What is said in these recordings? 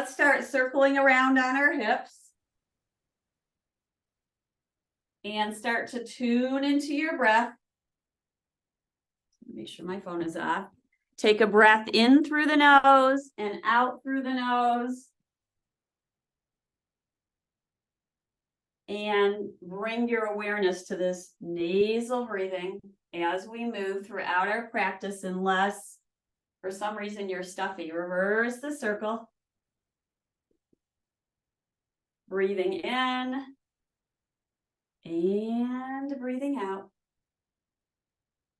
let's start circling around on our hips. And start to tune into your breath. Make sure my phone is off. Take a breath in through the nose and out through the nose. And bring your awareness to this nasal breathing as we move throughout our practice, unless for some reason you're stuffy. Reverse the circle. Breathing in and breathing out.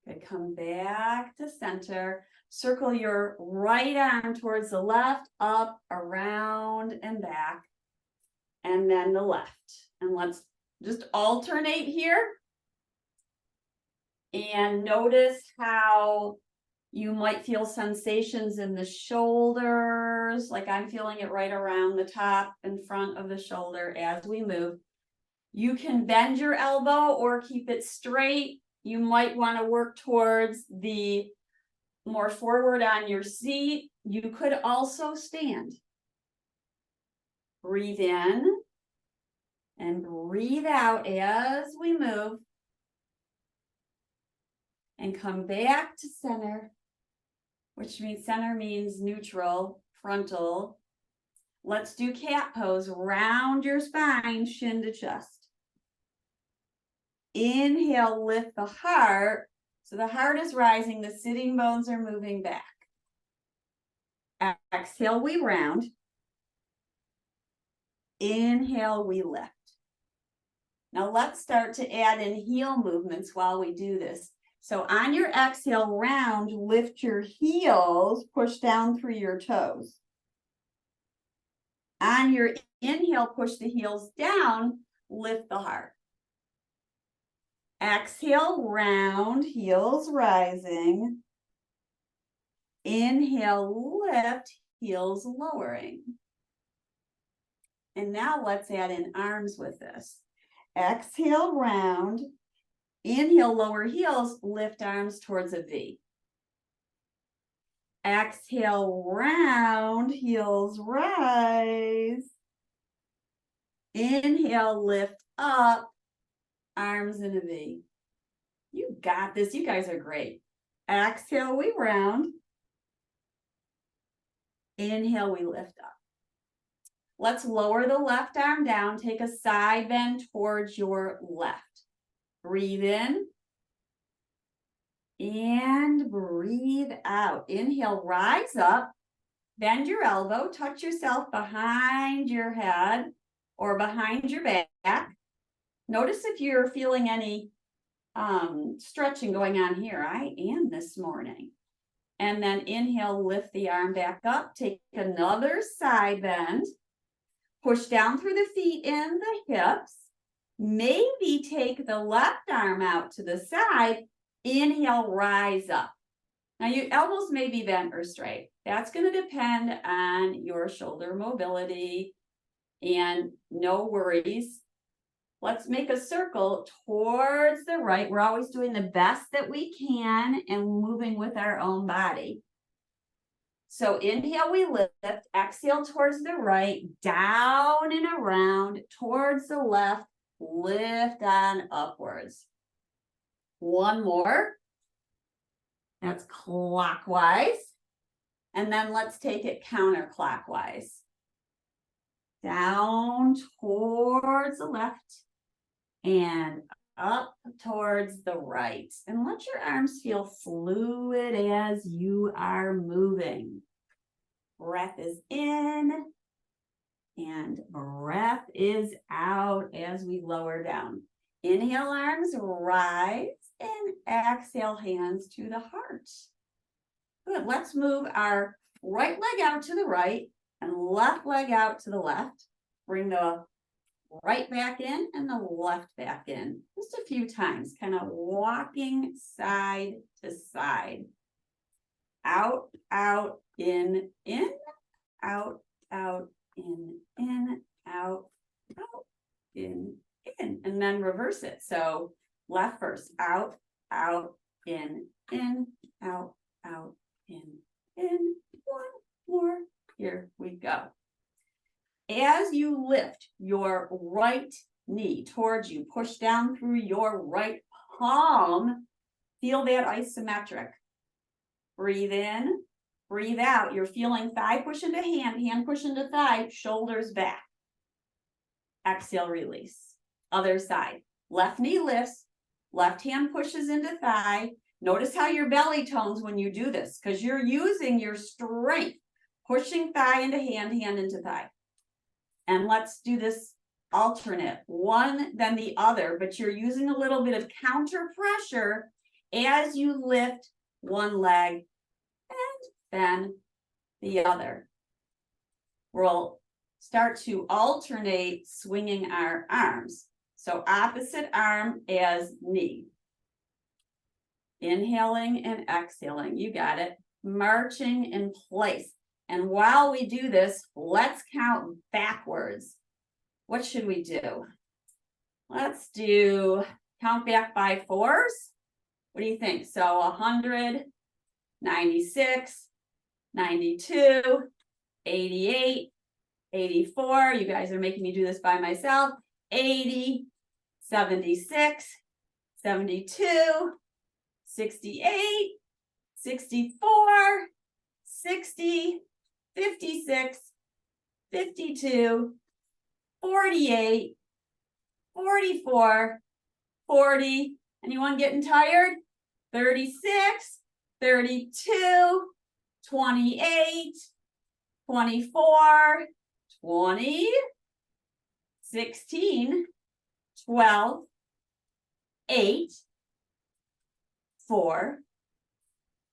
Okay, come back to center. Circle your right arm towards the left, up, around, and back. And then the left. And let's just alternate here. And notice how you might feel sensations in the shoulders, like I'm feeling it right around the top and front of the shoulder as we move. You can bend your elbow or keep it straight. You might want to work towards the more forward on your seat. You could also stand. Breathe in and breathe out as we move. And come back to center, which means center means neutral, frontal. Let's do cat pose. Round your spine, shin to chest. Inhale, lift the heart. So the heart is rising, the sitting bones are moving back. Exhale, we round. Inhale, we lift. Now let's start to add in heel movements while we do this. So on your exhale, round, lift your heels, push down through your toes. On your inhale, push the heels down, lift the heart. Exhale, round, heels rising. Inhale, lift, heels lowering. And now let's add in arms with this. Exhale, round. Inhale, lower heels, lift arms towards a V. Exhale, round, heels rise. Inhale, lift up, arms in a V. You got this. You guys are great. Exhale, we round. Inhale, we lift up. Let's lower the left arm down. Take a side bend towards your left. Breathe in and breathe out. Inhale, rise up, bend your elbow, touch yourself behind your head or behind your back. Notice if you're feeling any stretching going on here. I am this morning. And then inhale, lift the arm back up, take another side bend, push down through the feet and the hips. Maybe take the left arm out to the side. Inhale, rise up. Now your elbows may be bent or straight. That's going to depend on your shoulder mobility, and no worries. Let's make a circle towards the right. We're always doing the best that we can and moving with our own body. So inhale, we lift. Exhale towards the right, down and around, towards the left. Lift on upwards. One more. That's clockwise. And then let's take it counterclockwise. Down towards the left and up towards the right. And let your arms feel fluid as you are moving. Breath is in. And breath is out as we lower down. Inhale, arms rise, and exhale, hands to the heart. Good. Let's move our right leg out to the right and left leg out to the left. Bring the right back in and the left back in. Just a few times, kind of walking side to side. Out, out, in, out, out, in, out, in, and then reverse it. So left first, out, in, out, in. One more. Here we go. As you lift your right knee towards you, push down through your right palm, feel that isometric. Breathe in, breathe out. You're feeling thigh push into hand push into thigh, shoulders back. Exhale, release. Other side. Left knee lifts, left hand pushes into thigh. Notice how your belly tones when you do this, because you're using your strength, pushing thigh into hand into thigh. And let's do this alternate, one then the other, but you're using a little bit of counter pressure as you lift one leg and then the other. We'll start to alternate swinging our arms. So opposite arm as knee. Inhaling and exhaling, you got it. Marching in place. And while we do this, let's count backwards. What should we do? Let's do count back by fours. What do you think? So 100, 96, 92, 88, 84. You guys are making me do this by myself. 80, 76, 72, 68, 64, 60, 56, 52, 48, 44, 40. Anyone getting tired? 36, 32, 28, 24, 20, 16, 12, 8, 4,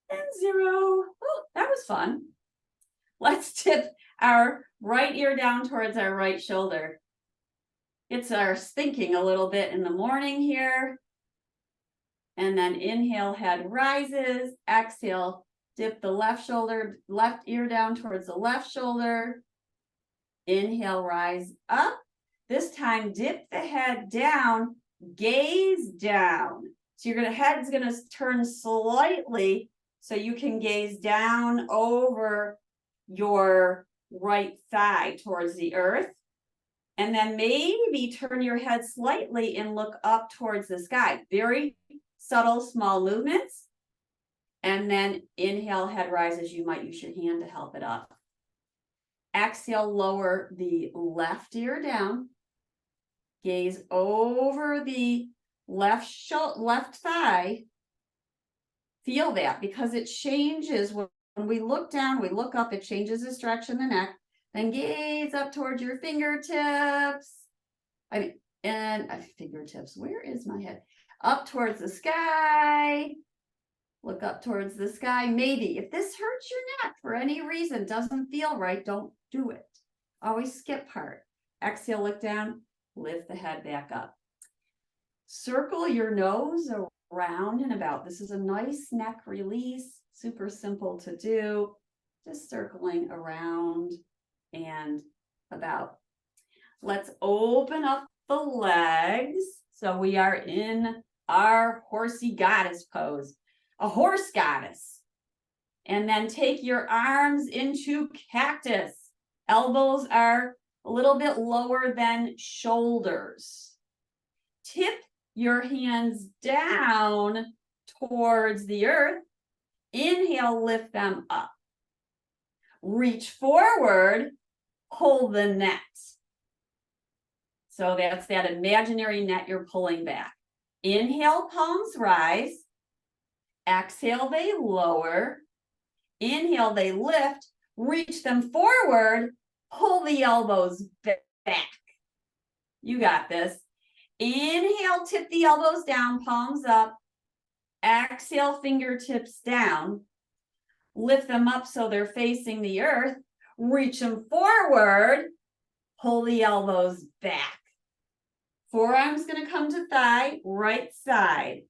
and 0. Oh, that was fun. Let's tip our right ear down towards our right shoulder. It's our thinking a little bit in the morning here. And then inhale, head rises. Exhale, dip the left ear down towards the left shoulder. Inhale, rise up. This time, dip the head down, gaze down. So your head's going to turn slightly so you can gaze down over your right thigh towards the earth. And then maybe turn your head slightly and look up towards the sky. Very subtle, small movements. And then inhale, head rises. You might use your hand to help it up. Exhale, lower the left ear down. Gaze over the left thigh. Feel that because it changes when we look down, we look up, it changes the stretch in the neck. Then gaze up towards your fingertips. Fingertips, where is my head? Up towards the sky. Look up towards the sky. Maybe if this hurts your neck for any reason, doesn't feel right, don't do it. Always skip part. Exhale, look down, lift the head back up. Circle your nose around and about. This is a nice neck release. Super simple to do. Just circling around and about. Let's open up the legs. So we are in our horsey goddess pose, a horse goddess. And then take your arms into cactus. Elbows are a little bit lower than shoulders. Tip your hands down towards the earth. Inhale, lift them up. Reach forward, pull the net. So that's that imaginary net you're pulling back. Inhale, palms rise. Exhale, they lower. Inhale, they lift. Reach them forward, pull the elbows back. You got this. Inhale, tip the elbows down, palms up. Exhale, fingertips down. Lift them up so they're facing the earth. Reach them forward. Pull the elbows back. Forearm's going to come to thigh, right side.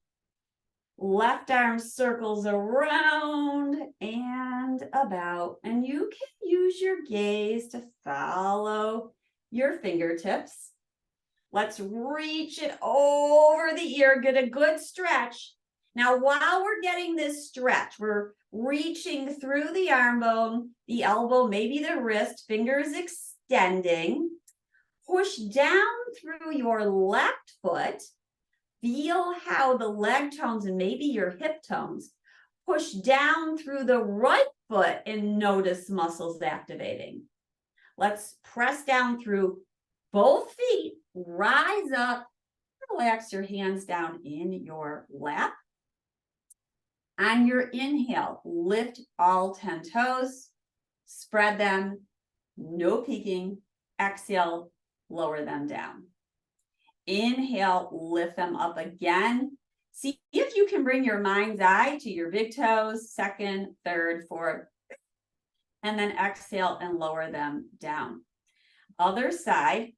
Left arm circles around and about. And you can use your gaze to follow your fingertips. Let's reach it over the ear, get a good stretch. Now, while we're getting this stretch, we're reaching through the arm bone, the elbow, maybe the wrist, fingers extending. Push down through your left foot. Feel how the leg tones and maybe your hip tones push down through the right foot and notice muscles activating. Let's press down through both feet. Rise up. Relax your hands down in your lap. On your inhale, lift all 10 toes. Spread them. No peeking. Exhale, lower them down. Inhale, lift them up again. See if you can bring your mind's eye to your big toes, second, third, fourth, and then exhale and lower them down. Other side.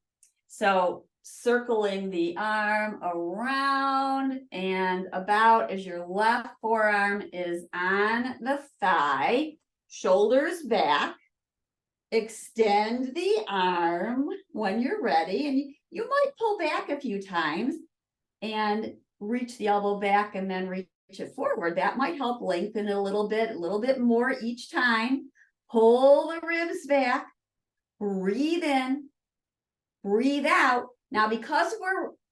So circling the arm around and about as your left forearm is on the thigh, shoulders back. Extend the arm when you're ready, and you might pull back a few times and reach the elbow back and then reach it forward. That might help lengthen it a little bit more each time. Pull the ribs back, breathe in, breathe out. Now, because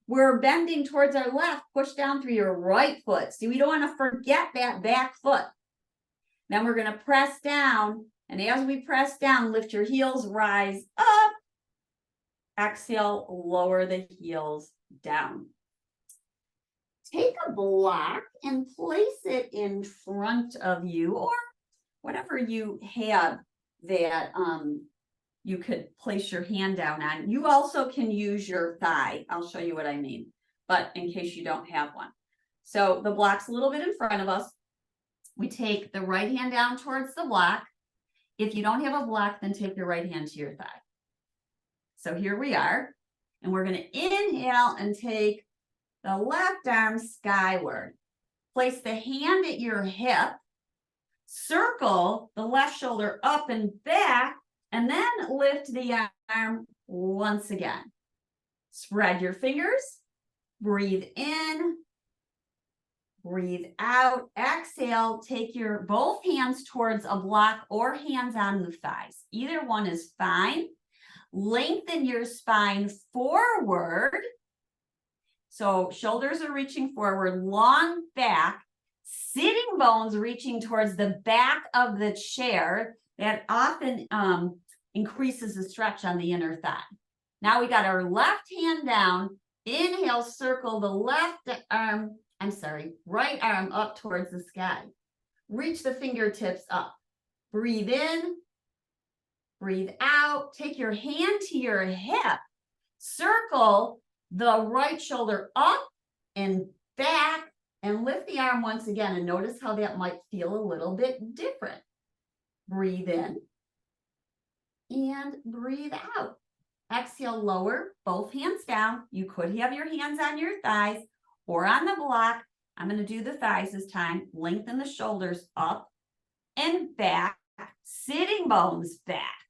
we're bending towards our left, push down through your right foot. See, we don't want to forget that back foot. Then we're going to press down. And as we press down, lift your heels, rise up. Exhale, lower the heels down. Take a block and place it in front of you, or whatever you have that you could place your hand down on. You also can use your thigh. I'll show you what I mean, but in case you don't have one. So the block's a little bit in front of us. We take the right hand down towards the block. If you don't have a block, then take your right hand to your thigh. So here we are, and we're going to inhale and take the left arm skyward. Place the hand at your hip, circle the left shoulder up and back, and then lift the arm once again. Spread your fingers, breathe in, breathe out, exhale, take your both hands towards a block or hands on the thighs. Either one is fine. Lengthen your spine forward. So shoulders are reaching forward, long back, sitting bones reaching towards the back of the chair. That often increases the stretch on the inner thigh. Now we got our left hand down. Inhale, circle the right arm up towards the sky. Reach the fingertips up. Breathe in, breathe out. Take your hand to your hip. Circle the right shoulder up and back, and lift the arm once again, and notice how that might feel a little bit different. Breathe in and breathe out. Exhale, lower both hands down. You could have your hands on your thighs or on the block. I'm going to do the thighs this time. Lengthen the shoulders up and back, sitting bones back.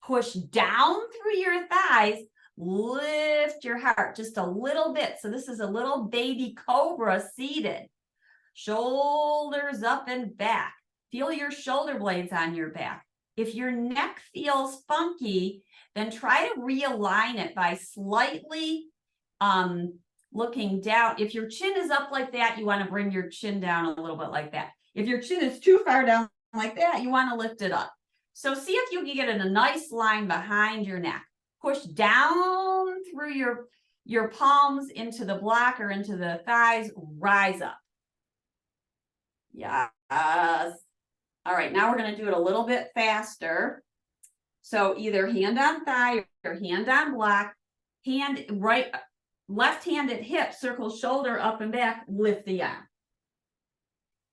Push down through your thighs. Lift your heart just a little bit. So this is a little baby cobra seated. Shoulders up and back. Feel your shoulder blades on your back. If your neck feels funky, then try to realign it by slightly looking down. If your chin is up like that, you want to bring your chin down a little bit like that. If your chin is too far down like that, you want to lift it up. So see if you can get in a nice line behind your neck. Push down through your palms into the block or into the thighs. Rise up. Yes. All right, now we're going to do it a little bit faster. So either hand on thigh or hand on block. Left hand at hip, circle shoulder up and back, lift the arm.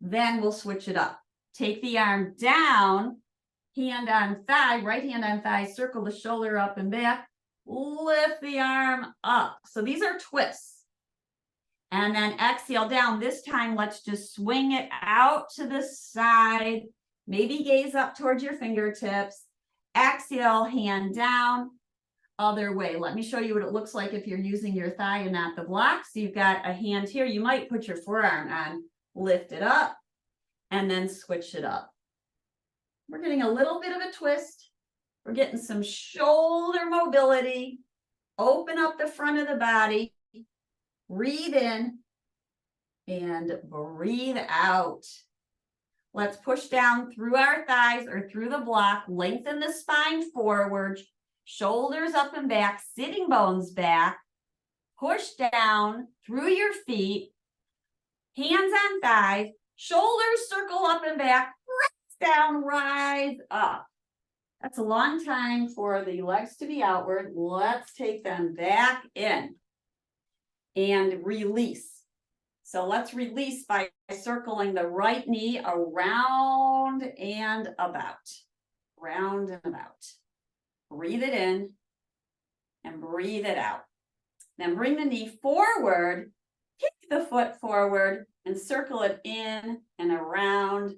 Then we'll switch it up. Take the arm down, hand on thigh, right hand on thigh, circle the shoulder up and back, lift the arm up. So these are twists. And then exhale down. This time, let's just swing it out to the side. Maybe gaze up towards your fingertips. Exhale, hand down. Other way. Let me show you what it looks like if you're using your thigh and not the block. So you've got a hand here. You might put your forearm on, lift it up, and then switch it up. We're getting a little bit of a twist. We're getting some shoulder mobility. Open up the front of the body. Breathe in and breathe out. Let's push down through our thighs or through the block. Lengthen the spine forward. Shoulders up and back. Sitting bones back. Push down through your feet. Hands on thighs. Shoulders circle up and back. Press down, rise up. That's a long time for the legs to be outward. Let's take them back in and release. So let's release by circling the right knee around and about. Round and about. Breathe it in and breathe it out. Then bring the knee forward, kick the foot forward and circle it in and around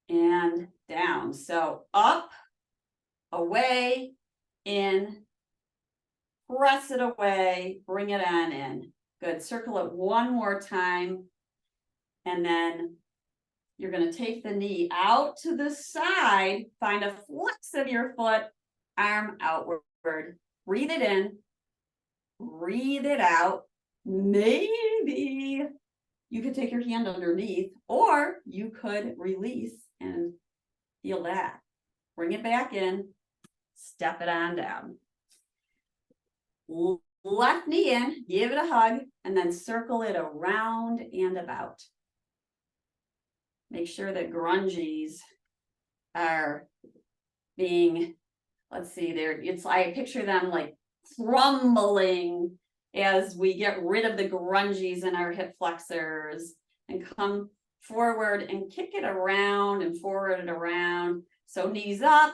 and down. So up, away, in, press it away, bring it on in. Good, circle it one more time. And then you're gonna take the knee out to the side, find a flex of your foot, arm outward. Breathe it in, breathe it out. Maybe you could take your hand underneath, or you could release and feel that. Bring it back in, step it on down. Left knee in, give it a hug, and then circle it around and about. Make sure that grungies are being, let's see, I picture them like crumbling as we get rid of the grungies in our hip flexors and come forward and kick it around and forward and around. So knees up,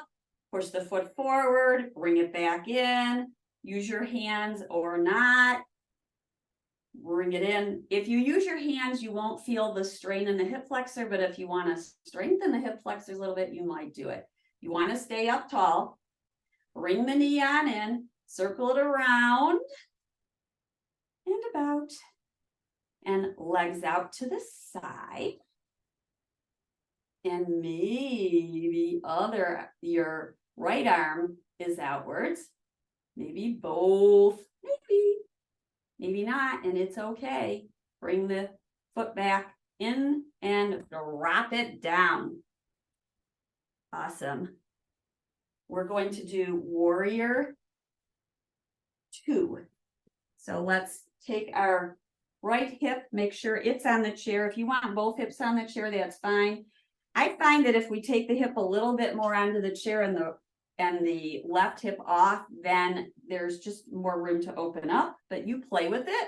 push the foot forward, bring it back in, use your hands or not, bring it in. If you use your hands, you won't feel the strain in the hip flexor, but if you want to strengthen the hip flexors a little bit, you might do it. You want to stay up tall, bring the knee on in, circle it around and about, and legs out to the side. And maybe your right arm is outwards. Maybe both, maybe not, and it's okay. Bring the foot back in and drop it down. Awesome. We're going to do warrior 2. So let's take our right hip, make sure it's on the chair. If you want both hips on the chair, that's fine. I find that if we take the hip a little bit more onto the chair and the left hip off, then there's just more room to open up, but you play with it.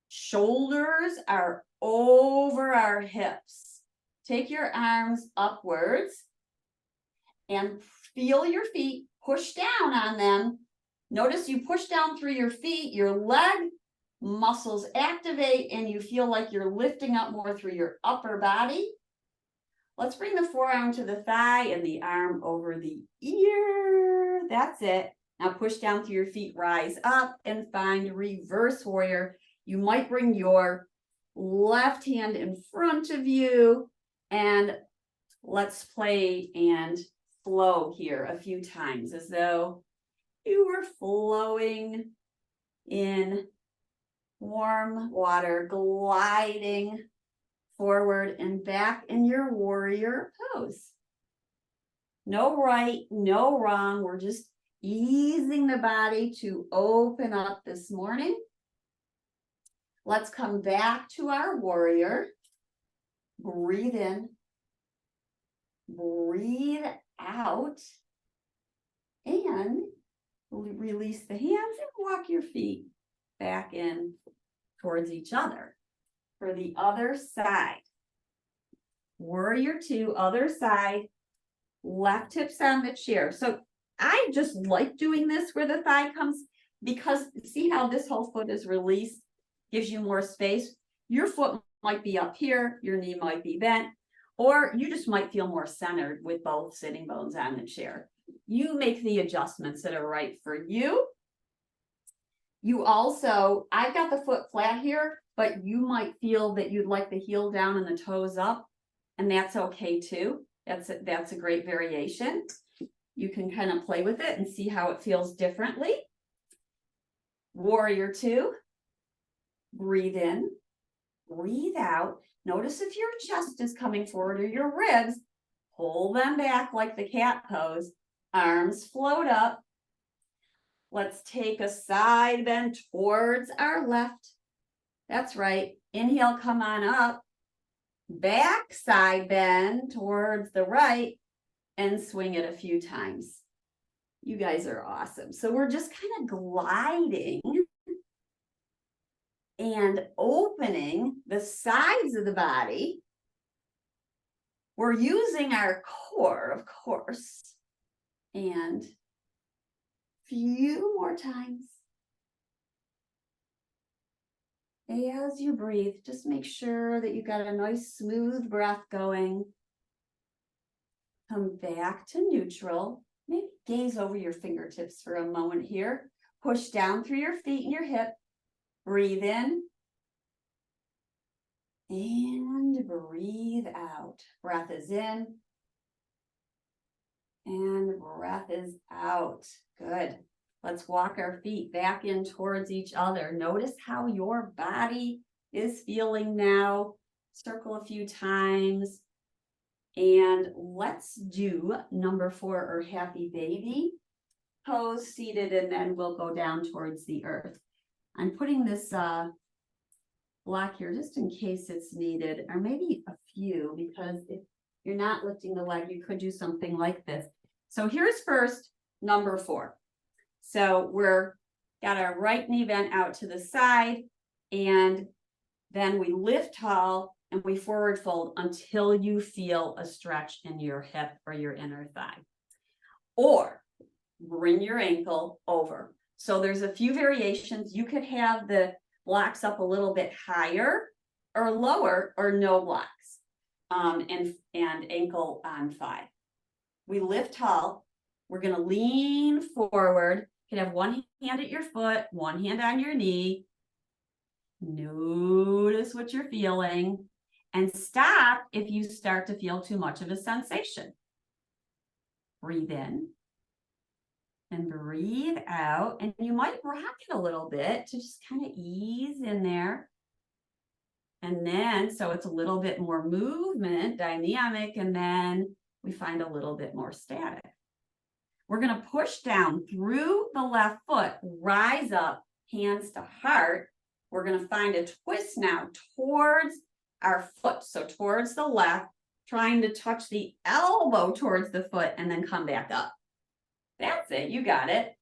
Shoulders are over our hips. Take your arms upwards and feel your feet, push down on them. Notice you push down through your feet, your leg muscles activate, and you feel like you're lifting up more through your upper body. Let's bring the forearm to the thigh and the arm over the ear. That's it. Now push down through your feet, rise up and find reverse warrior. You might bring your left hand in front of you, and let's play and flow here a few times as though you were flowing in warm water, gliding forward and back in your warrior pose. No right, no wrong. We're just easing the body to open up this morning. Let's come back to our warrior. Breathe in, breathe out, and release the hands and walk your feet back in towards each other. For the other side, warrior 2, other side, left hips on the chair. So I just like doing this where the thigh comes, because see how this whole foot is released, gives you more space. Your foot might be up here, your knee might be bent, or you just might feel more centered with both sitting bones on the chair. You make the adjustments that are right for you. You also, I've got the foot flat here, but you might feel that you'd like the heel down and the toes up, and that's okay too. That's a great variation. You can kind of play with it and see how it feels differently. Warrior 2. Breathe in, breathe out. Notice if your chest is coming forward or your ribs, pull them back like the cat pose. Arms float up. Let's take a side bend towards our left. That's right. Inhale, come on up. Back side bend towards the right and swing it a few times. You guys are awesome. So we're just kind of gliding and opening the sides of the body. We're using our core, of course, and a few more times. As you breathe, just make sure that you've got a nice smooth breath going. Come back to neutral. Maybe gaze over your fingertips for a moment here. Push down through your feet and your hip. Breathe in. And breathe out. Breath is in. And breath is out. Good. Let's walk our feet back in towards each other. Notice how your body is feeling now. Circle a few times. And let's do number 4, or happy baby pose, seated, and then we'll go down towards the earth. I'm putting this block here just in case it's needed, or maybe a few, because if you're not lifting the leg, you could do something like this. So here's first number 4. So we're got our right knee bent out to the side, and then we lift tall and we forward fold until you feel a stretch in your hip or your inner thigh. Or bring your ankle over. So there's a few variations. You could have the blocks up a little bit higher or lower, or no blocks, and ankle on thigh. We lift tall. We're going to lean forward. You can have one hand at your foot, one hand on your knee. Notice what you're feeling, and stop if you start to feel too much of a sensation. Breathe in and breathe out, and you might rock it a little bit to just kind of ease in there. And then, so it's a little bit more movement, dynamic, and then we find a little bit more static. We're going to push down through the left foot, rise up, hands to heart. We're going to find a twist now towards our foot, so towards the left, trying to touch the elbow towards the foot and then come back up. That's it, you got it.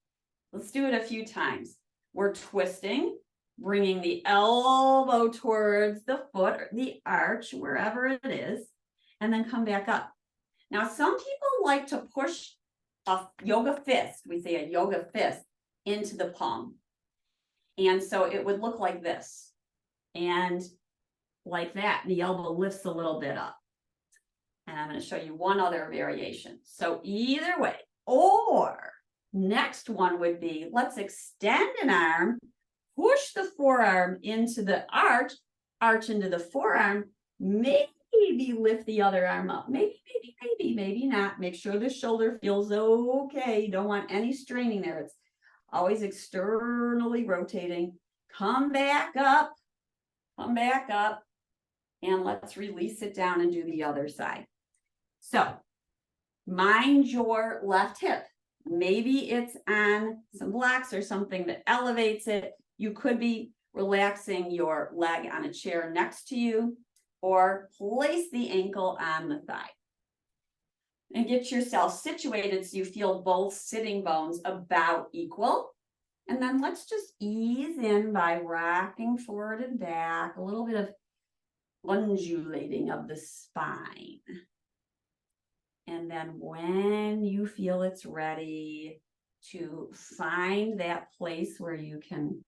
Let's do it a few times. We're twisting, bringing the elbow towards the foot, or the arch, wherever it is, and then come back up. Now, some people like to push a yoga fist, we say a yoga fist, into the palm. And so it would look like this. And like that, the elbow lifts a little bit up. And I'm going to show you one other variation. So either way, or next one would be, let's extend an arm, push the forearm into the arch into the forearm, maybe lift the other arm up, maybe not. Make sure the shoulder feels okay. You don't want any straining there. It's always externally rotating. Come back up, and let's release it down and do the other side. So mind your left hip. Maybe it's on some blocks or something that elevates it. You could be relaxing your leg on a chair next to you, or place the ankle on the thigh. And get yourself situated so you feel both sitting bones about equal. And then let's just ease in by rocking forward and back, a little bit of undulating of the spine. And then when you feel it's ready, to find that place where you can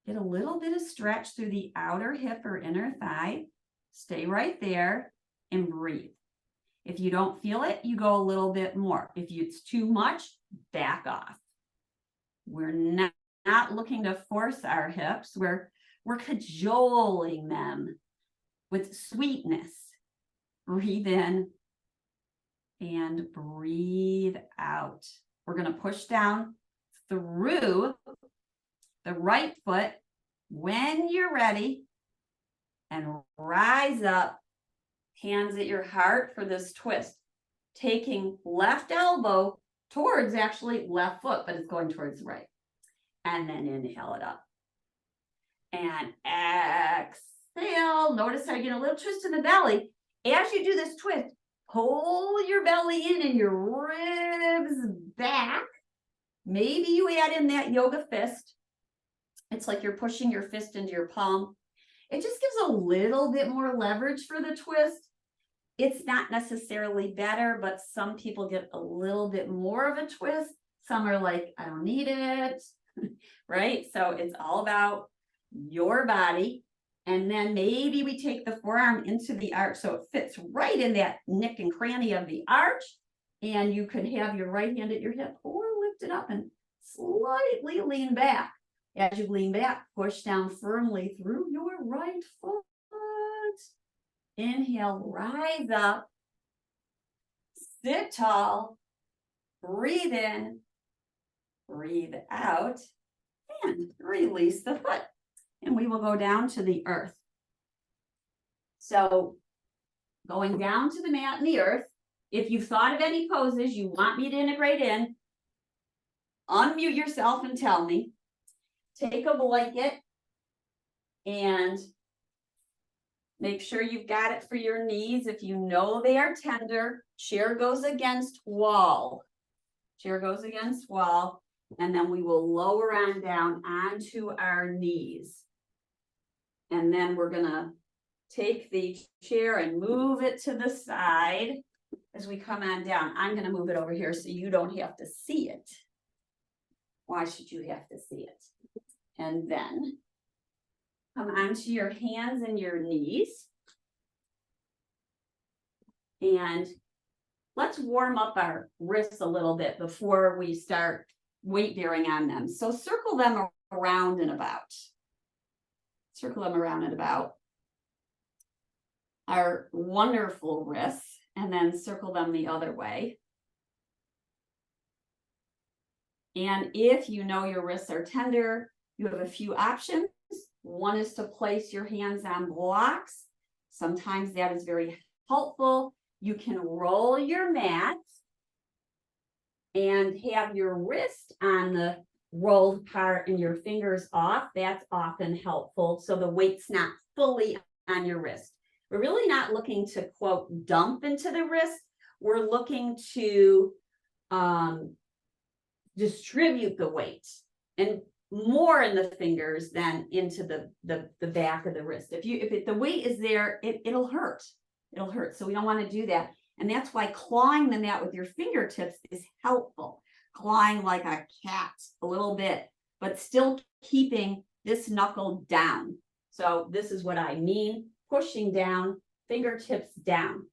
get a little bit of stretch through the outer hip or inner thigh. Stay right there and breathe. If you don't feel it, you go a little bit more. If it's too much, back off. We're not looking to force our hips. We're cajoling them with sweetness. Breathe in and breathe out. We're going to push down through the right foot when you're ready and rise up, hands at your heart for this twist, taking left elbow towards actually left foot, but it's going towards the right. And then inhale it up. And exhale. Notice how you get a little twist in the belly. As you do this twist, pull your belly in and your ribs back. Maybe you add in that yoga fist. It's like you're pushing your fist into your palm. It just gives a little bit more leverage for the twist. It's not necessarily better, but some people get a little bit more of a twist. Some are like, I don't need it, right? So it's all about your body. And then maybe we take the forearm into the arch so it fits right in that nick and cranny of the arch. And you can have your right hand at your hip or lift it up and slightly lean back. As you lean back, push down firmly through your right foot. Inhale, rise up, sit tall, breathe in, breathe out, and release the foot. And we will go down to the earth. So going down to the mat and the earth, if you've thought of any poses you want me to integrate in, unmute yourself and tell me. Take a blanket and make sure you've got it for your knees. If you know they are tender, chair goes against wall. Chair goes against wall. And then we will lower on down onto our knees. And then we're going to take the chair and move it to the side as we come on down. I'm going to move it over here so you don't have to see it. Why should you have to see it? And then come onto your hands and your knees. And let's warm up our wrists a little bit before we start weight bearing on them. So circle them around and about. Circle them around and about our wonderful wrists, and then circle them the other way. And if you know your wrists are tender, you have a few options. One is to place your hands on blocks. Sometimes that is very helpful. You can roll your mat and have your wrist on the rolled part and your fingers off. That's often helpful. So the weight's not fully on your wrist. We're really not looking to, quote, dump into the wrist. We're looking to distribute the weight and more in the fingers than into the back of the wrist. If the weight is there, it'll hurt. It'll hurt. So we don't want to do that. And that's why clawing the mat with your fingertips is helpful. Clawing like a cat a little bit, but still keeping this knuckle down. So this is what I mean. Pushing down, fingertips down.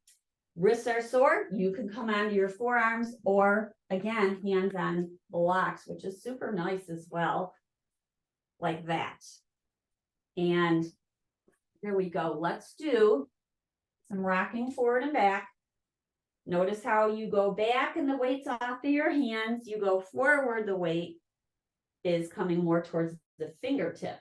Wrists are sore, you can come onto your forearms or, again, hands on blocks, which is super nice as well, like that. And here we go. Let's do some rocking forward and back. Notice how you go back and the weight's off of your hands. You go forward, the weight is coming more towards the fingertips.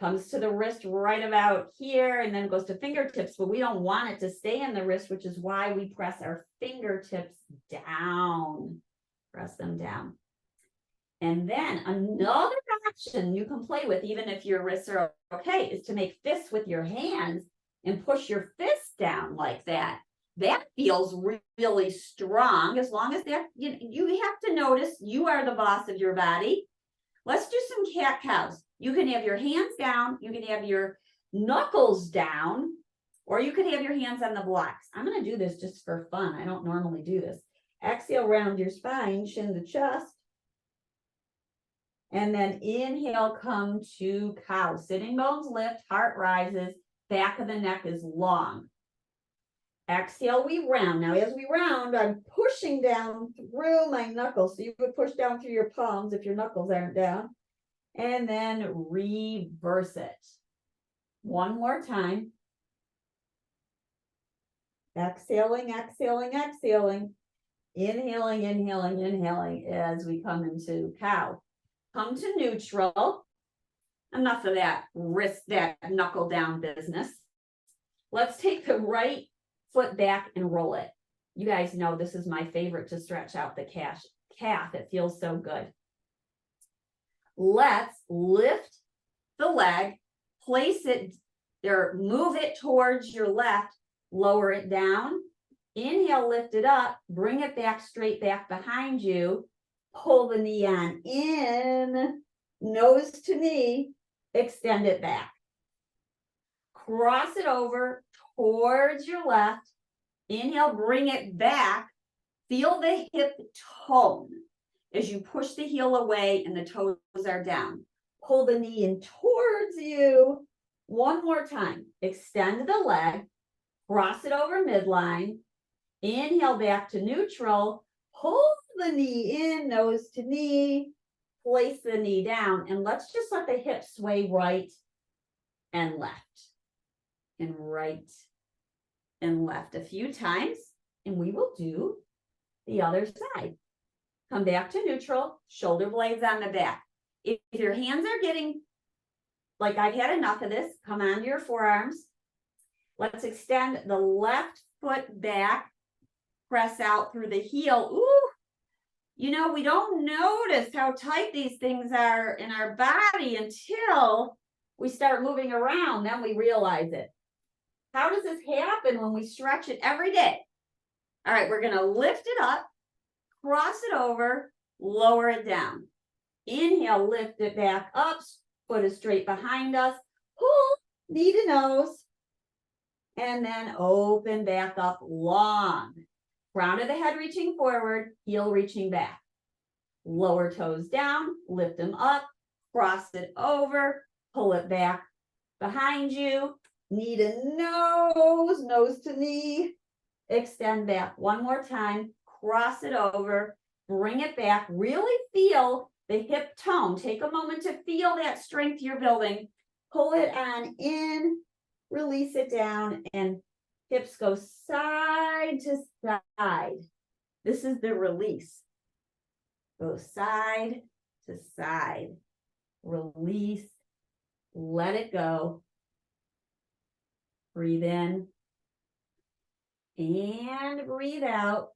Comes to the wrist right about here and then goes to fingertips, but we don't want it to stay in the wrist, which is why we press our fingertips down. Press them down. And then another option you can play with, even if your wrists are okay, is to make fists with your hands and push your fists down like that. That feels really strong. As long as that, you have to notice you are the boss of your body. Let's do some cat cows. You can have your hands down, you can have your knuckles down, or you could have your hands on the blocks. I'm going to do this just for fun. I don't normally do this. Exhale, round your spine, chin to chest. And then inhale, come to cow. Sitting bones lift, heart rises, back of the neck is long. Exhale, we round. Now, as we round, I'm pushing down through my knuckles. So you would push down through your palms if your knuckles aren't down. And then reverse it. One more time. Exhaling, exhaling, exhaling. Inhaling, inhaling, inhaling as we come into cow. Come to neutral. Enough of that wrist, that knuckle down business. Let's take the right foot back and roll it. You guys know this is my favorite to stretch out the calf. It feels so good. Let's lift the leg, place it there, move it towards your left, lower it down. Inhale, lift it up, bring it back straight back behind you. Pull the knee on in, nose to knee, extend it back. Cross it over towards your left. Inhale, bring it back. Feel the hip tone as you push the heel away and the toes are down. Pull the knee in towards you. One more time. Extend the leg. Cross it over midline. Inhale back to neutral. Pull the knee in, nose to knee. Place the knee down. And let's just let the hips sway right and left. And right and left a few times. And we will do the other side. Come back to neutral. Shoulder blades on the back. If your hands are getting like I've had enough of this, come onto your forearms. Let's extend the left foot back. Press out through the heel. Ooh, you know, we don't notice how tight these things are in our body until we start moving around. Then we realize it. How does this happen when we stretch it every day? All right, we're going to lift it up, cross it over, lower it down. Inhale, lift it back up, foot is straight behind us. Pull, knee to nose, and then open back up long. Crown of the head reaching forward, heel reaching back. Lower toes down, lift them up, cross it over, pull it back behind you. Knee to nose, nose to knee. Extend back one more time, cross it over, bring it back. Really feel the hip tone. Take a moment to feel that strength you're building. Pull it on in, release it down, and hips go side to side. This is the release. Go side to side. Release. Let it go. Breathe in. And breathe out.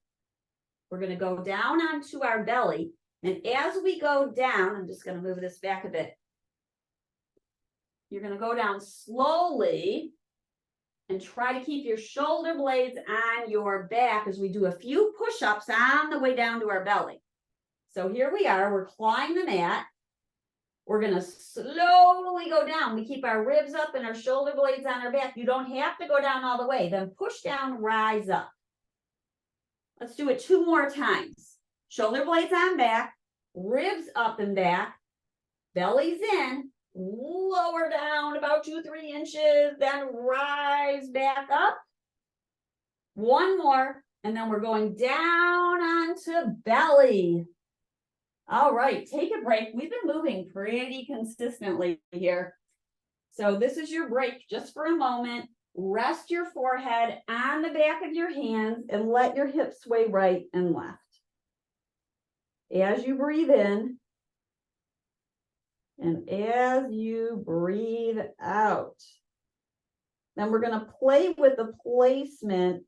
We're going to go down onto our belly. And as we go down, I'm just going to move this back a bit. You're going to go down slowly. And try to keep your shoulder blades on your back as we do a few push-ups on the way down to our belly. So here we are, we're clawing the mat. We're going to slowly go down. We keep our ribs up and our shoulder blades on our back. You don't have to go down all the way. Then push down, rise up. Let's do it 2 more times. Shoulder blades on back, ribs up and back, belly's in. Lower down about 2-3 inches, then rise back up. One more, and then we're going down onto belly. All right, take a break. We've been moving pretty consistently here. So this is your break just for a moment. Rest your forehead on the back of your hands and let your hips sway right and left. As you breathe in, and as you breathe out, then we're going to play with the placement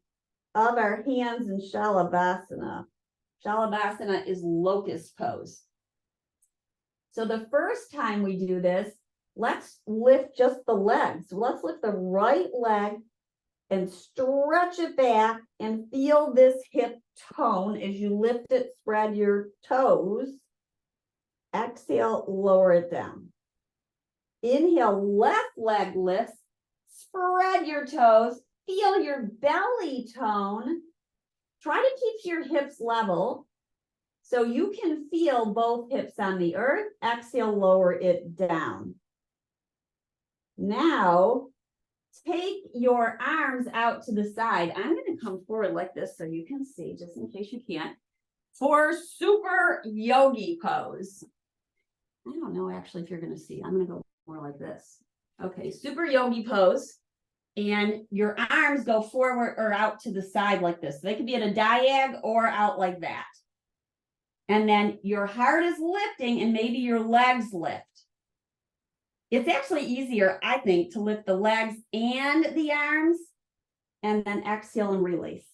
of our hands in Shalabhasana. Shalabhasana is locust pose. So the first time we do this, let's lift just the legs. So let's lift the right leg and stretch it back and feel this hip tone as you lift it, spread your toes. Exhale, lower it down. Inhale, left leg lifts, spread your toes, feel your belly tone. Try to keep your hips level so you can feel both hips on the earth. Exhale, lower it down. Now, take your arms out to the side. I'm going to come forward like this so you can see, just in case you can't, for super yogi pose. I don't know actually if you're going to see. I'm going to go more like this. Okay, super yogi pose. And your arms go forward or out to the side like this. They could be at a diag or out like that. And then your heart is lifting and maybe your legs lift. It's actually easier, I think, to lift the legs and the arms and then exhale and release.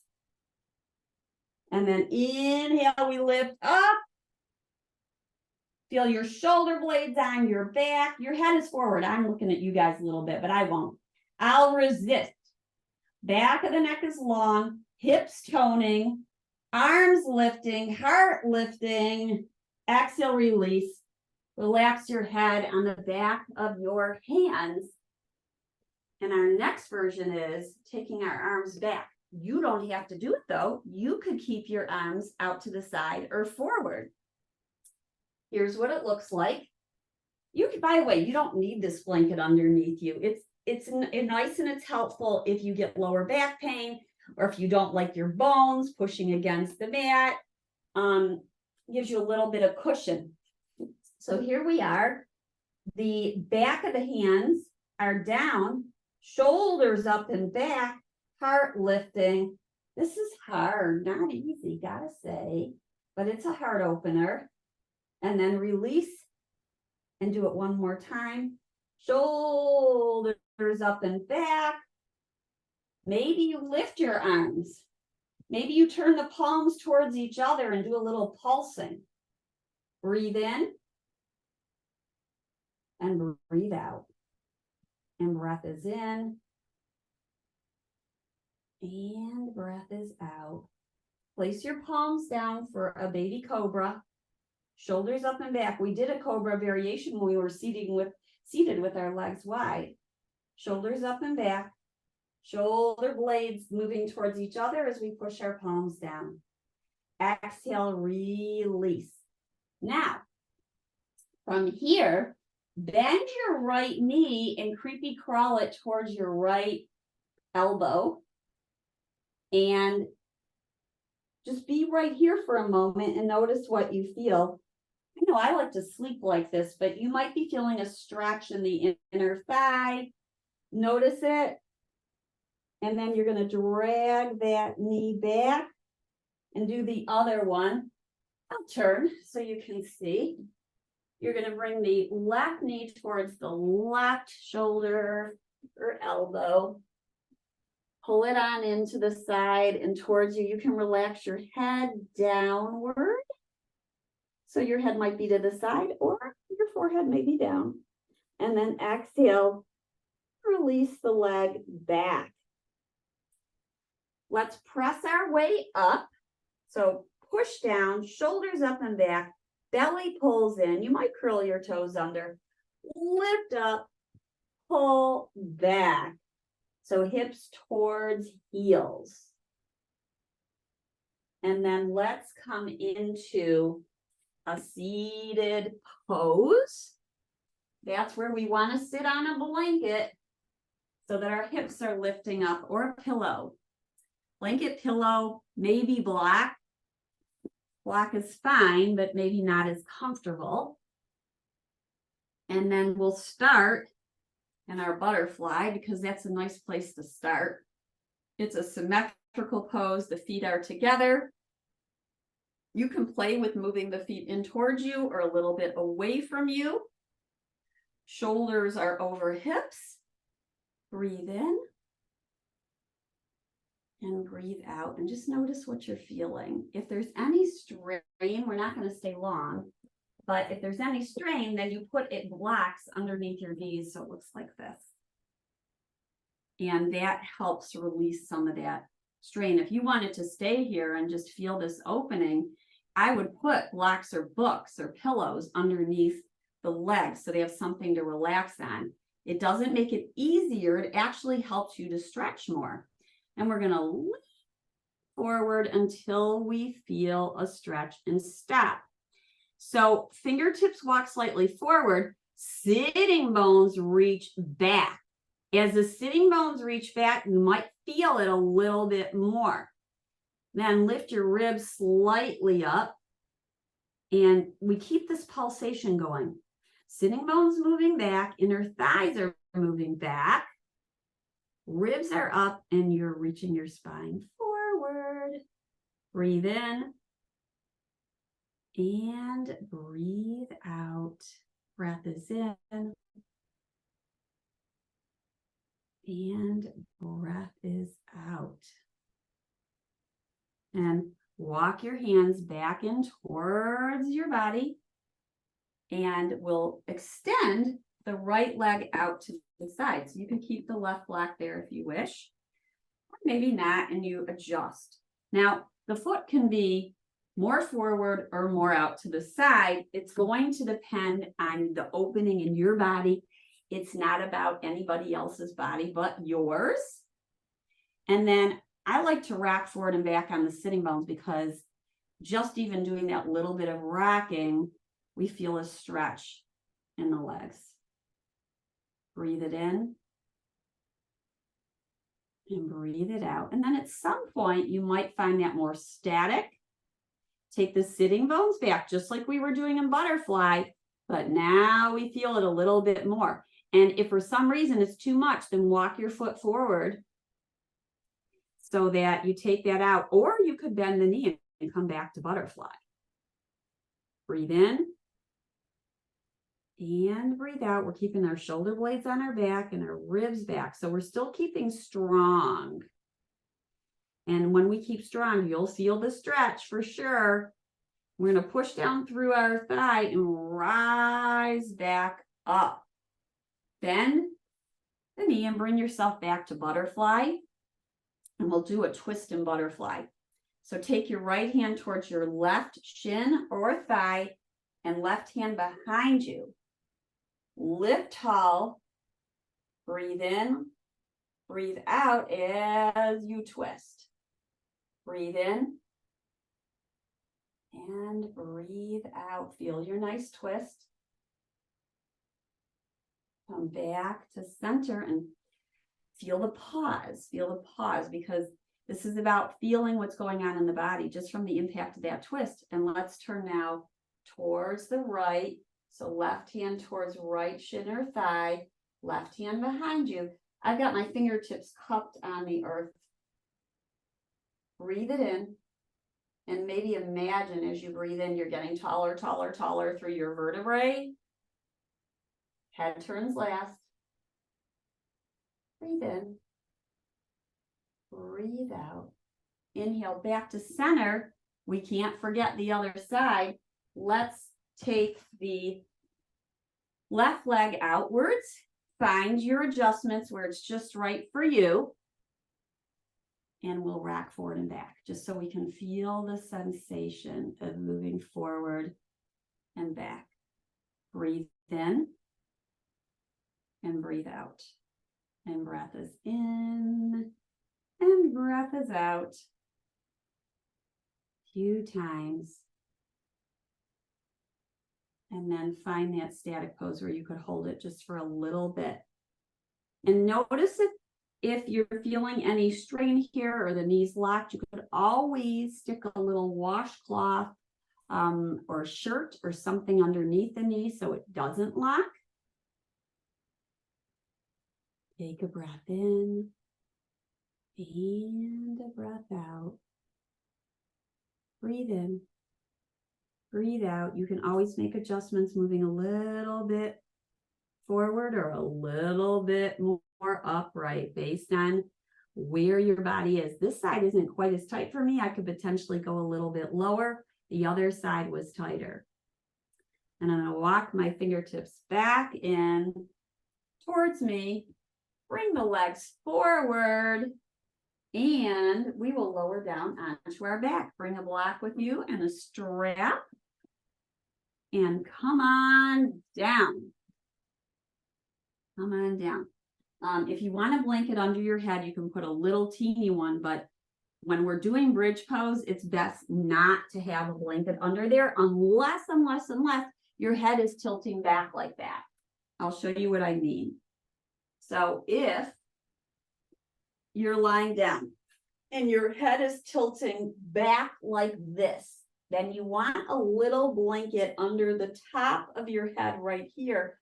And then inhale, we lift up. Feel your shoulder blades on your back. Your head is forward. I'm looking at you guys a little bit, but I won't. I'll resist. Back of the neck is long, hips toning, arms lifting, heart lifting. Exhale, release. Relax your head on the back of your hands. And our next version is taking our arms back. You don't have to do it though. You could keep your arms out to the side or forward. Here's what it looks like. You could, by the way, you don't need this blanket underneath you. It's nice and it's helpful if you get lower back pain or if you don't like your bones pushing against the mat. Gives you a little bit of cushion. So here we are. The back of the hands are down, shoulders up and back, heart lifting. This is hard, not easy, gotta say, but it's a heart opener. And then release and do it one more time. Shoulders up and back. Maybe you lift your arms. Maybe you turn the palms towards each other and do a little pulsing. Breathe in and breathe out. And breath is in. And breath is out. Place your palms down for a baby cobra. Shoulders up and back. We did a cobra variation when we were seated with our legs wide. Shoulders up and back. Shoulder blades moving towards each other as we push our palms down. Exhale, release. Now, from here, bend your right knee and creepy crawl it towards your right elbow. And just be right here for a moment and notice what you feel. I know I like to sleep like this, but you might be feeling a stretch in the inner thigh. Notice it. And then you're going to drag that knee back and do the other one. I'll turn so you can see. You're going to bring the left knee towards the left shoulder or elbow. Pull it on into the side and towards you. You can relax your head downward. So your head might be to the side or your forehead may be down. And then exhale, release the leg back. Let's press our way up. So push down, shoulders up and back, belly pulls in. You might curl your toes under. Lift up, pull back. So hips towards heels. And then let's come into a seated pose. That's where we want to sit on a blanket so that our hips are lifting up, or a pillow. Blanket, pillow, maybe black. Black is fine, but maybe not as comfortable. And then we'll start in our butterfly because that's a nice place to start. It's a symmetrical pose. The feet are together. You can play with moving the feet in towards you or a little bit away from you. Shoulders are over hips. Breathe in. And breathe out. And just notice what you're feeling. If there's any strain, we're not going to stay long. But if there's any strain, then you put it blocks underneath your knees so it looks like this. And that helps release some of that strain. If you wanted to stay here and just feel this opening, I would put blocks or books or pillows underneath the legs so they have something to relax on. It doesn't make it easier. It actually helps you to stretch more. And we're going to lift forward until we feel a stretch and stop. So fingertips walk slightly forward. Sitting bones reach back. As the sitting bones reach back, you might feel it a little bit more. Then lift your ribs slightly up. And we keep this pulsation going. Sitting bones moving back. Inner thighs are moving back. ribs are up and you're reaching your spine forward. Breathe in and breathe out. Breath is in and breath is out. And walk your hands back in towards your body, and we'll extend the right leg out to the side. So you can keep the left leg there if you wish, or maybe not, and you adjust. Now, the foot can be more forward or more out to the side. It's going to depend on the opening in your body. It's not about anybody else's body but yours. And then I like to rock forward and back on the sitting bones, because just even doing that little bit of rocking, we feel a stretch in the legs. Breathe it in and breathe it out. And then at some point, you might find that more static. Take the sitting bones back, just like we were doing in butterfly, but now we feel it a little bit more. And if for some reason it's too much, then walk your foot forward so that you take that out, or you could bend the knee and come back to butterfly. Breathe in and breathe out. We're keeping our shoulder blades on our back and our ribs back. So we're still keeping strong. And when we keep strong, you'll feel the stretch for sure. We're going to push down through our thigh and rise back up. Bend the knee and bring yourself back to butterfly. And we'll do a twist in butterfly. So take your right hand towards your left shin or thigh and left hand behind you. Lift tall. Breathe in. Breathe out as you twist. Breathe in and breathe out. Feel your nice twist. Come back to center and feel the pause. Feel the pause, because this is about feeling what's going on in the body just from the impact of that twist. And let's turn now towards the right. So left hand towards right shin or thigh, left hand behind you. I've got my fingertips cupped on the earth. Breathe it in, and maybe imagine as you breathe in, you're getting taller, taller, taller through your vertebrae. Head turns last. Breathe in. Breathe out. Inhale back to center. We can't forget the other side. Let's take the left leg outwards. Find your adjustments where it's just right for you. And we'll rock forward and back, just so we can feel the sensation of moving forward and back. Breathe in and breathe out. And breath is in and breath is out. A few times. And then find that static pose where you could hold it just for a little bit. And notice if you're feeling any strain here or the knees locked, you could always stick a little washcloth or shirt or something underneath the knee so it doesn't lock. Take a breath in and a breath out. Breathe in. Breathe out. You can always make adjustments, moving a little bit forward or a little bit more upright based on where your body is. This side isn't quite as tight for me. I could potentially go a little bit lower. The other side was tighter. And I'm going to walk my fingertips back in towards me. Bring the legs forward. And we will lower down onto our back. Bring a block with you and a strap. And come on down. Come on down. If you want a blanket under your head, you can put a little teeny one, but when we're doing bridge pose, it's best not to have a blanket under there unless your head is tilting back like that. I'll show you what I mean. So if you're lying down and your head is tilting back like this, then you want a little blanket under the top of your head right here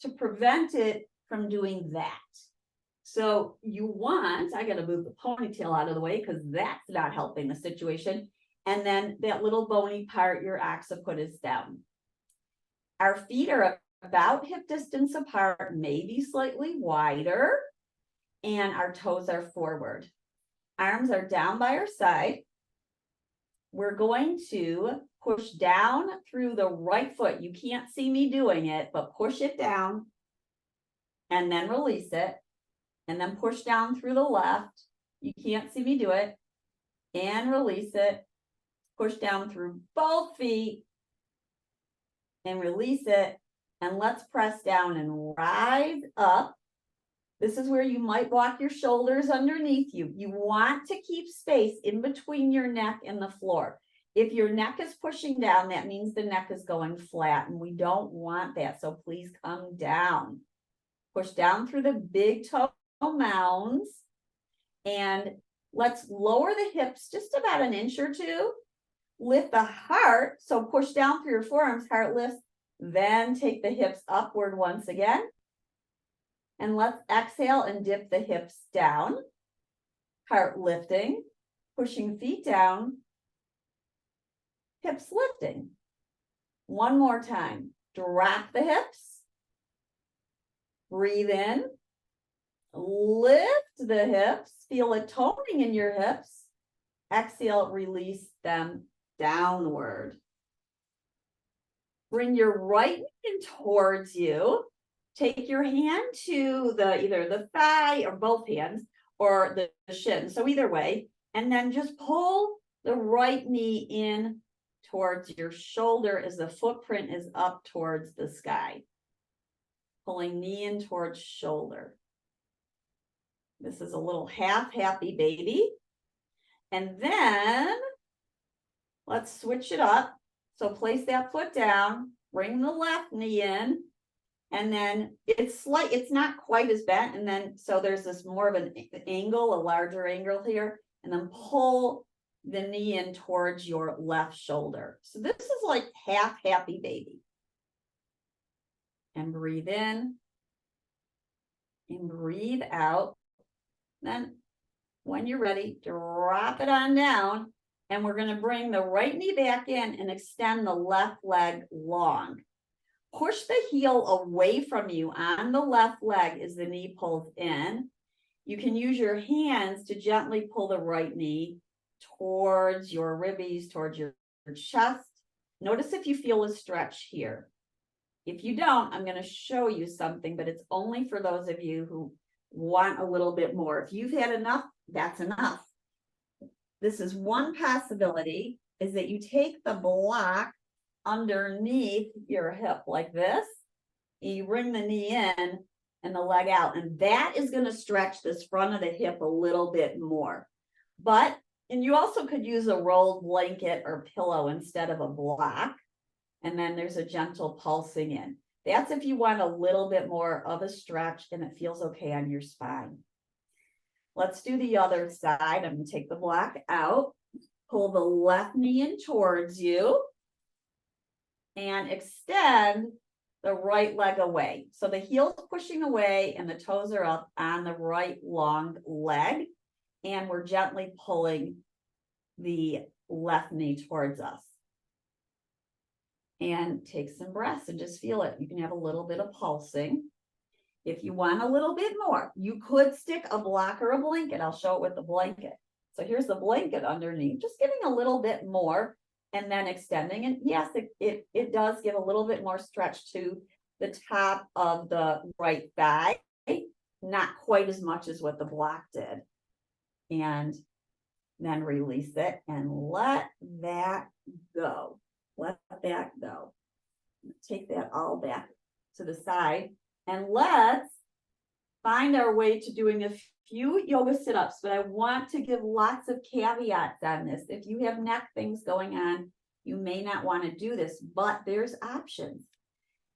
to prevent it from doing that. So you want, I got to move the ponytail out of the way because that's not helping the situation. And then that little bony part, your occiput is down. Our feet are about hip distance apart, maybe slightly wider, and our toes are forward. Arms are down by our side. We're going to push down through the right foot. You can't see me doing it, but push it down and then release it. And then push down through the left. You can't see me do it. And release it. Push down through both feet and release it. And let's press down and rise up. This is where you might walk your shoulders underneath you. You want to keep space in between your neck and the floor. If your neck is pushing down, that means the neck is going flat, and we don't want that. So please come down. Push down through the big toe mounds, and let's lower the hips just about an inch or two. Lift the heart, so push down through your forearms, heart lifts, then take the hips upward once again. And let's exhale and dip the hips down. Heart lifting, pushing feet down, hips lifting. One more time. Drop the hips. Breathe in. Lift the hips. Feel a toning in your hips. Exhale, release them downward. Bring your right knee in towards you. Take your hand to either the thigh or both hands or the shin. So either way, and then just pull the right knee in towards your shoulder as the footprint is up towards the sky. Pulling knee in towards shoulder. This is a little half happy baby. And then let's switch it up. So place that foot down, bring the left knee in, and then it's not quite as bent. And then, so there's this more of an angle, a larger angle here, and then pull the knee in towards your left shoulder. So this is like half happy baby. And breathe in and breathe out. Then when you're ready, drop it on down. And we're going to bring the right knee back in and extend the left leg long. Push the heel away from you on the left leg as the knee pulls in. You can use your hands to gently pull the right knee towards your ribbies, towards your chest. Notice if you feel a stretch here. If you don't, I'm going to show you something, but it's only for those of you who want a little bit more. If you've had enough, that's enough. This is one possibility, is that you take the block underneath your hip like this, and you bring the knee in and the leg out, and that is going to stretch this front of the hip a little bit more. And you also could use a rolled blanket or pillow instead of a block, and then there's a gentle pulsing in. That's if you want a little bit more of a stretch and it feels okay on your spine. Let's do the other side. I'm going to take the block out, pull the left knee in towards you, and extend the right leg away. So the heel's pushing away and the toes are up on the right long leg. And we're gently pulling the left knee towards us. And take some breaths and just feel it. You can have a little bit of pulsing. If you want a little bit more, you could stick a block or a blanket. I'll show it with the blanket. So here's the blanket underneath, just giving a little bit more and then extending. And yes, it does give a little bit more stretch to the top of the right thigh, not quite as much as what the block did. And then release it and let that go. Let that go. Take that all back to the side. And let's find our way to doing a few yoga sit-ups, but I want to give lots of caveats on this. If you have neck things going on, you may not want to do this, but there's options.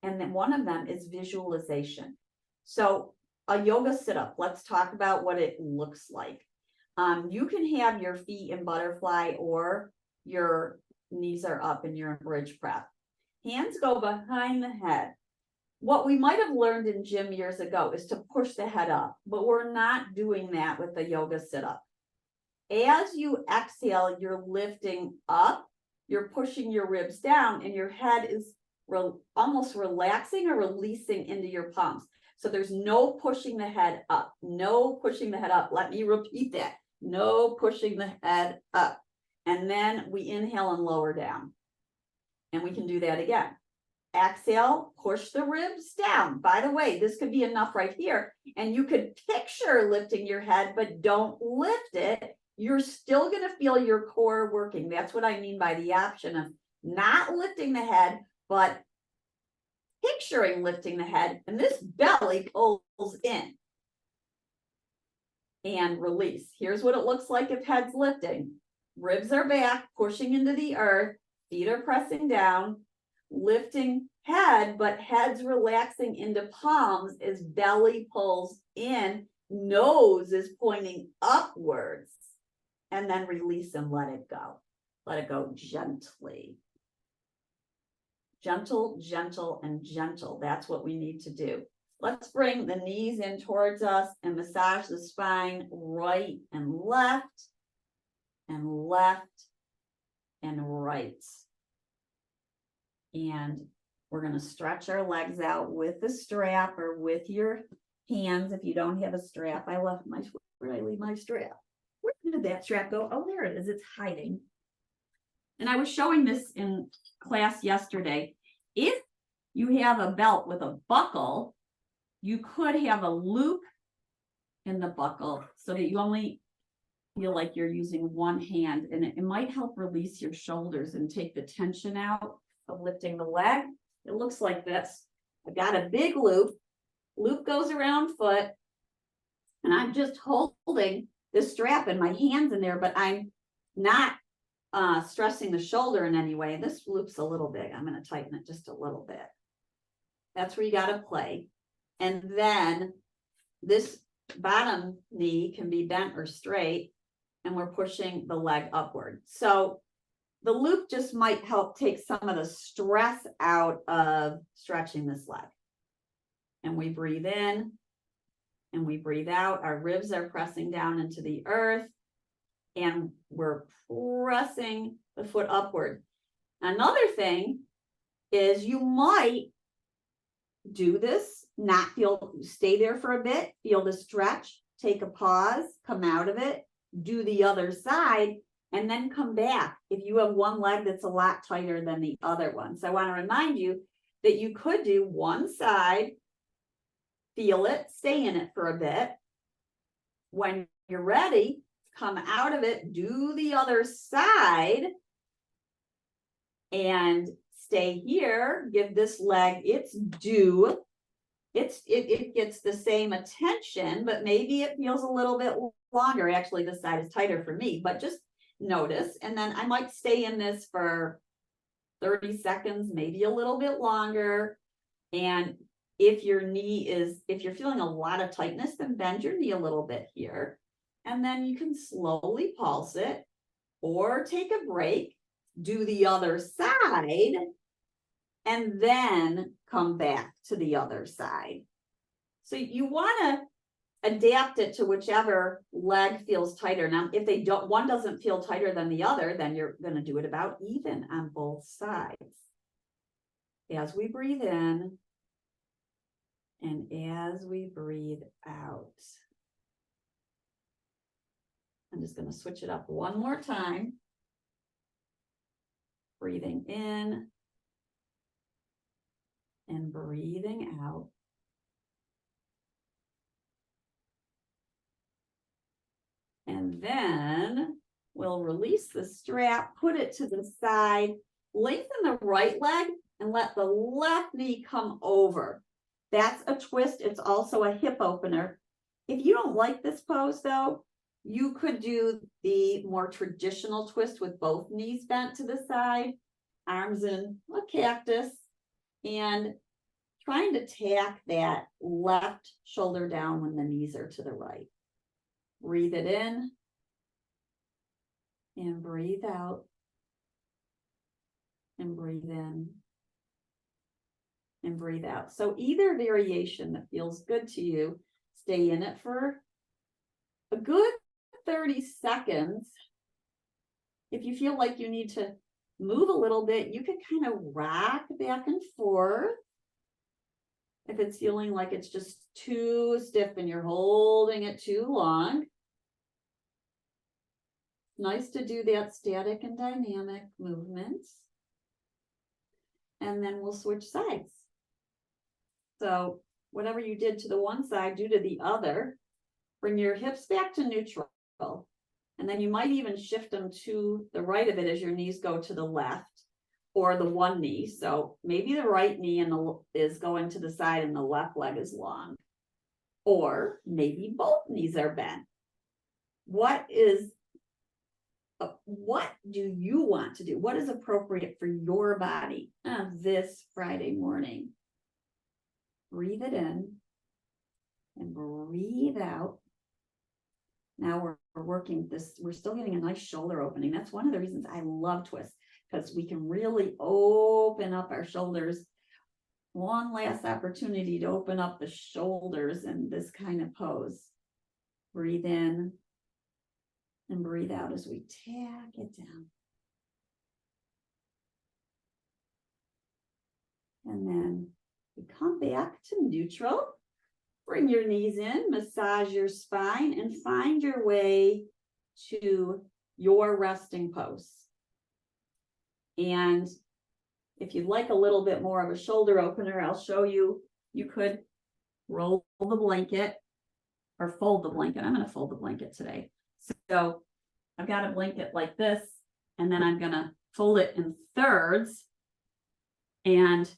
And then one of them is visualization. So a yoga sit-up, let's talk about what it looks like. You can have your feet in butterfly or your knees are up and you're in bridge press. Hands go behind the head. what we might have learned in gym years ago is to push the head up, but we're not doing that with the yoga sit-up. As you exhale, you're lifting up, you're pushing your ribs down, and your head is almost relaxing or releasing into your palms. So there's no pushing the head up, no pushing the head up. Let me repeat that. No pushing the head up. And then we inhale and lower down. And we can do that again. Exhale, push the ribs down. By the way, this could be enough right here. And you could picture lifting your head, but don't lift it. You're still going to feel your core working. That's what I mean by the option of not lifting the head, but picturing lifting the head. And this belly pulls in. And release. Here's what it looks like if head's lifting. Ribs are back, pushing into the earth, feet are pressing down, lifting head, but head's relaxing into palms as belly pulls in, nose is pointing upwards, and then release and let it go. Let it go gently. Gentle, gentle, and gentle. That's what we need to do. Let's bring the knees in towards us and massage the spine right and left and right. And we're going to stretch our legs out with the strap or with your hands if you don't have a strap. I left my, where did I leave my strap? Where did that strap go? Oh, there it is. It's hiding. And I was showing this in class yesterday. If you have a belt with a buckle, you could have a loop in the buckle so that you only feel like you're using one hand, and it might help release your shoulders and take the tension out of lifting the leg. It looks like this. I've got a big loop. Loop goes around foot, and I'm just holding this strap and my hands in there, but I'm not stressing the shoulder in any way. This loop's a little big. I'm going to tighten it just a little bit. That's where you got to play. And then this bottom knee can be bent or straight, and we're pushing the leg upward. So the loop just might help take some of the stress out of stretching this leg. And we breathe in and we breathe out. Our ribs are pressing down into the earth, and we're pressing the foot upward. Another thing is you might do this, not stay there for a bit, feel the stretch, take a pause, come out of it, do the other side, and then come back if you have one leg that's a lot tighter than the other one. So I want to remind you that you could do one side, feel it, stay in it for a bit. When you're ready, come out of it, do the other side, and stay here, give this leg its due. It gets the same attention, but maybe it feels a little bit longer. Actually, this side is tighter for me, but just notice. And then I might stay in this for 30 seconds, maybe a little bit longer. And if you're feeling a lot of tightness, then bend your knee a little bit here. And then you can slowly pulse it or take a break, do the other side, and then come back to the other side. So you want to adapt it to whichever leg feels tighter. Now, if one doesn't feel tighter than the other, then you're going to do it about even on both sides. As we breathe in and as we breathe out. I'm just going to switch it up one more time. Breathing in and breathing out. And then we'll release the strap, put it to the side, lengthen the right leg, and let the left knee come over. That's a twist. It's also a hip opener. If you don't like this pose, though, you could do the more traditional twist with both knees bent to the side, arms in a cactus, and trying to tack that left shoulder down when the knees are to the right. Breathe it in and breathe out and breathe in and breathe out. So either variation that feels good to you, stay in it for a good 30 seconds. If you feel like you need to move a little bit, you can kind of rock back and forth. If it's feeling like it's just too stiff and you're holding it too long. Nice to do that static and dynamic movements. And then we'll switch sides. So whatever you did to the one side, do to the other. Bring your hips back to neutral. And then you might even shift them to the right of it as your knees go to the left, or the one knee. So maybe the right knee is going to the side and the left leg is long. Or maybe both knees are bent. What do you want to do? What is appropriate for your body this Friday morning? Breathe it in and breathe out. Now we're working this, we're still getting a nice shoulder opening. That's one of the reasons I love twists, because we can really open up our shoulders. One last opportunity to open up the shoulders in this kind of pose. Breathe in and breathe out as we tag it down. And then we come back to neutral. Bring your knees in, massage your spine, and find your way to your resting pose. And if you'd like a little bit more of a shoulder opener, I'll show you. You could roll the blanket or fold the blanket. I'm going to fold the blanket today. So I've got a blanket like this, and then I'm going to fold it in thirds and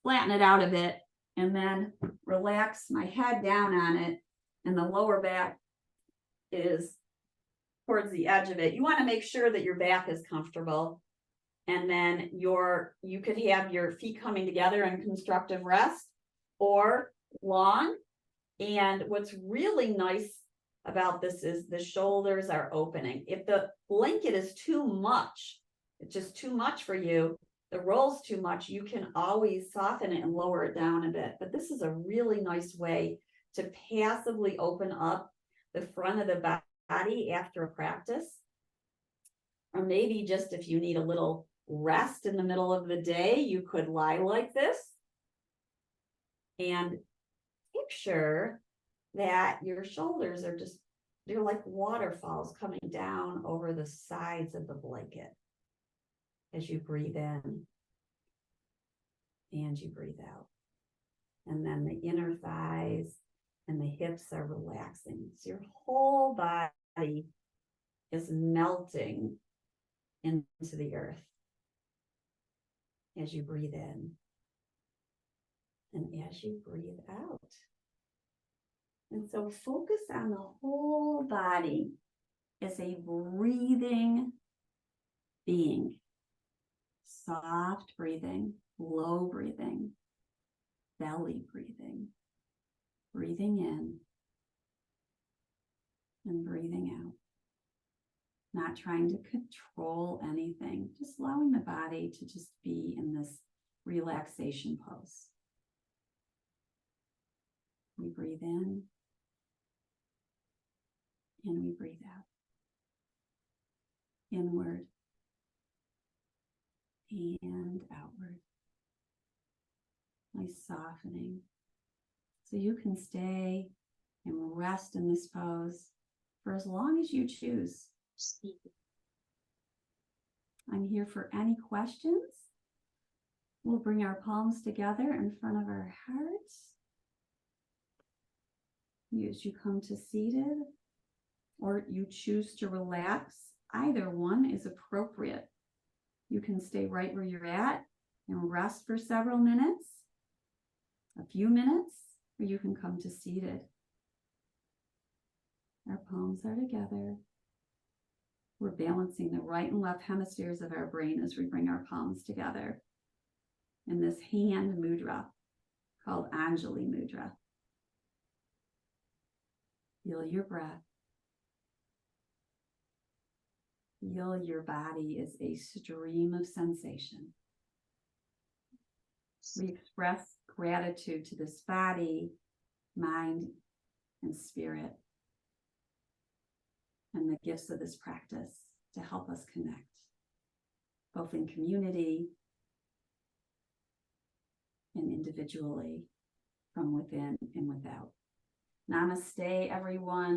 flatten it out a bit, and then relax my head down on it, and the lower back is towards the edge of it. You want to make sure that your back is comfortable, and then you could have your feet coming together in constructive rest or long. And what's really nice about this is the shoulders are opening. If the blanket is too much, it's just too much for you, the roll's too much, you can always soften it and lower it down a bit. But this is a really nice way to passively open up the front of the body after a practice. Or maybe just if you need a little rest in the middle of the day, you could lie like this and picture that your shoulders are they're like waterfalls coming down over the sides of the blanket as you breathe in and you breathe out. And then the inner thighs and the hips are relaxing. So your whole body is melting into the earth as you breathe in and as you breathe out. And so focus on the whole body as a breathing being. Soft breathing, low breathing, belly breathing, breathing in and breathing out. Not trying to control anything, just allowing the body to just be in this relaxation pose. We breathe in and we breathe out. Inward and outward. Nice softening. So you can stay and rest in this pose for as long as you choose. I'm here for any questions. We'll bring our palms together in front of our hearts. As you come to seated, or you choose to relax, either one is appropriate. You can stay right where you're at and rest for several minutes, a few minutes, or you can come to seated. Our palms are together. We're balancing the right and left hemispheres of our brain as we bring our palms together in this hand mudra called Anjali Mudra. Feel your breath. Feel your body is a stream of sensation. We express gratitude to this body, mind, and spirit, and the gifts of this practice to help us connect, both in community and individually, from within and without. Namaste, everyone.